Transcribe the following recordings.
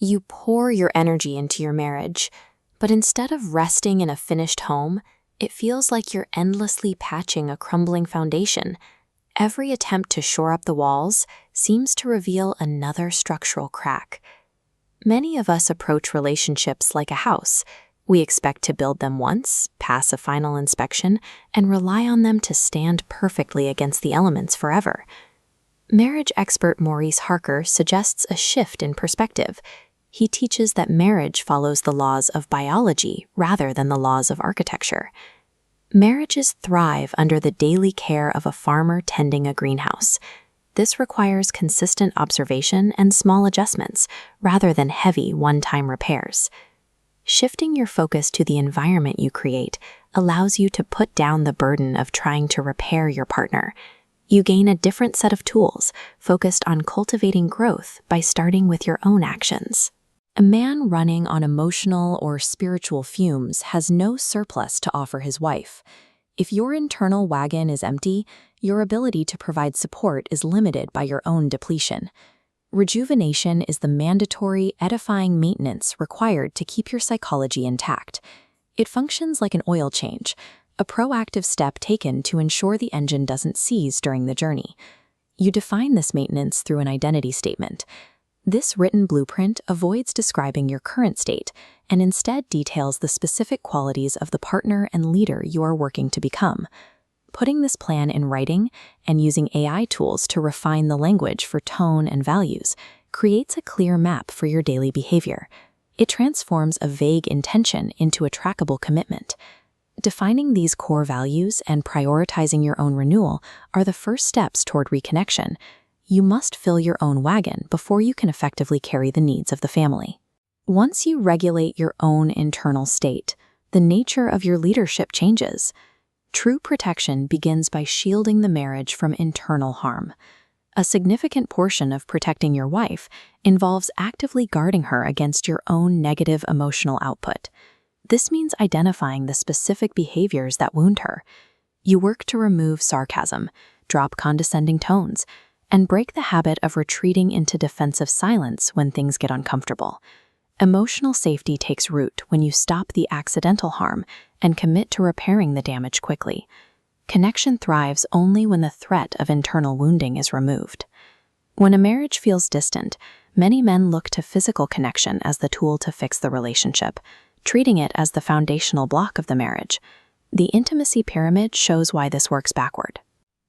You pour your energy into your marriage, but instead of resting in a finished home, it feels like you're endlessly patching a crumbling foundation. Every attempt to shore up the walls seems to reveal another structural crack. Many of us approach relationships like a house. We expect to build them once, pass a final inspection, and rely on them to stand perfectly against the elements forever. Marriage expert Maurice Harker suggests a shift in perspective. He teaches that marriage follows the laws of biology rather than the laws of architecture. Marriages thrive under the daily care of a farmer tending a greenhouse. This requires consistent observation and small adjustments rather than heavy one-time repairs. Shifting your focus to the environment you create allows you to put down the burden of trying to repair your partner. You gain a different set of tools focused on cultivating growth by starting with your own actions. A man running on emotional or spiritual fumes has no surplus to offer his wife. If your internal wagon is empty, your ability to provide support is limited by your own depletion. Rejuvenation is the mandatory, edifying maintenance required to keep your psychology intact. It functions like an oil change, a proactive step taken to ensure the engine doesn't seize during the journey. You define this maintenance through an identity statement. This written blueprint avoids describing your current state and instead details the specific qualities of the partner and leader you are working to become. Putting this plan in writing and using AI tools to refine the language for tone and values creates a clear map for your daily behavior. It transforms a vague intention into a trackable commitment. Defining these core values and prioritizing your own renewal are the first steps toward reconnection. You must fill your own wagon before you can effectively carry the needs of the family. Once you regulate your own internal state, the nature of your leadership changes. True protection begins by shielding the marriage from internal harm. A significant portion of protecting your wife involves actively guarding her against your own negative emotional output. This means identifying the specific behaviors that wound her. You work to remove sarcasm, drop condescending tones, and break the habit of retreating into defensive silence when things get uncomfortable. Emotional safety takes root when you stop the accidental harm and commit to repairing the damage quickly. Connection thrives only when the threat of internal wounding is removed. When a marriage feels distant, many men look to physical connection as the tool to fix the relationship, treating it as the foundational block of the marriage. The intimacy pyramid shows why this works backward.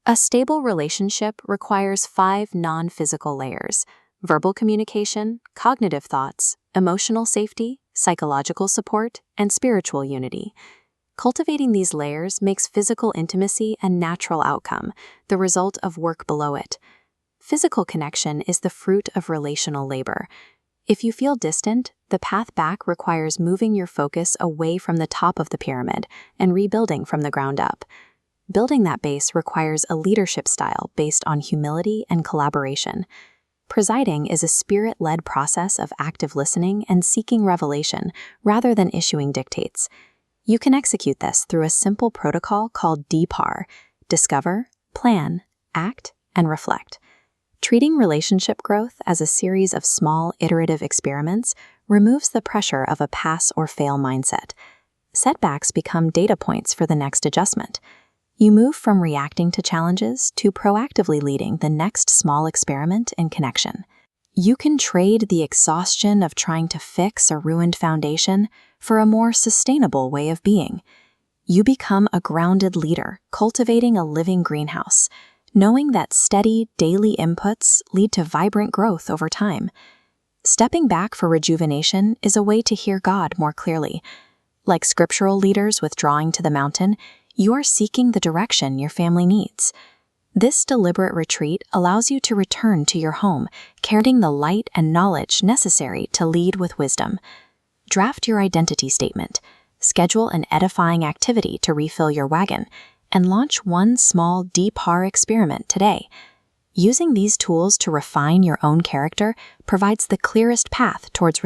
A stable relationship requires 5 non-physical layers: verbal communication, cognitive thoughts, emotional safety, psychological support, and spiritual unity. Cultivating these layers makes physical intimacy a natural outcome, the result of work below it. Physical connection is the fruit of relational labor. If you feel distant, the path back requires moving your focus away from the top of the pyramid and rebuilding from the ground up. Building that base requires a leadership style based on humility and collaboration. Presiding is a spirit-led process of active listening and seeking revelation rather than issuing dictates. You can execute this through a simple protocol called DPAR: discover, plan, act, and reflect. Treating relationship growth as a series of small, iterative experiments removes the pressure of a pass or fail mindset. Setbacks become data points for the next adjustment. You move from reacting to challenges to proactively leading the next small experiment in connection. You can trade the exhaustion of trying to fix a ruined foundation for a more sustainable way of being. You become a grounded leader, cultivating a living greenhouse, knowing that steady, daily inputs lead to vibrant growth over time. Stepping back for rejuvenation is a way to hear God more clearly. Like scriptural leaders withdrawing to the mountain, you are seeking the direction your family needs. This deliberate retreat allows you to return to your home, carrying the light and knowledge necessary to lead with wisdom. Draft your identity statement, schedule an edifying activity to refill your wagon, and launch one small DPAR experiment today. Using these tools to refine your own character provides the clearest path towards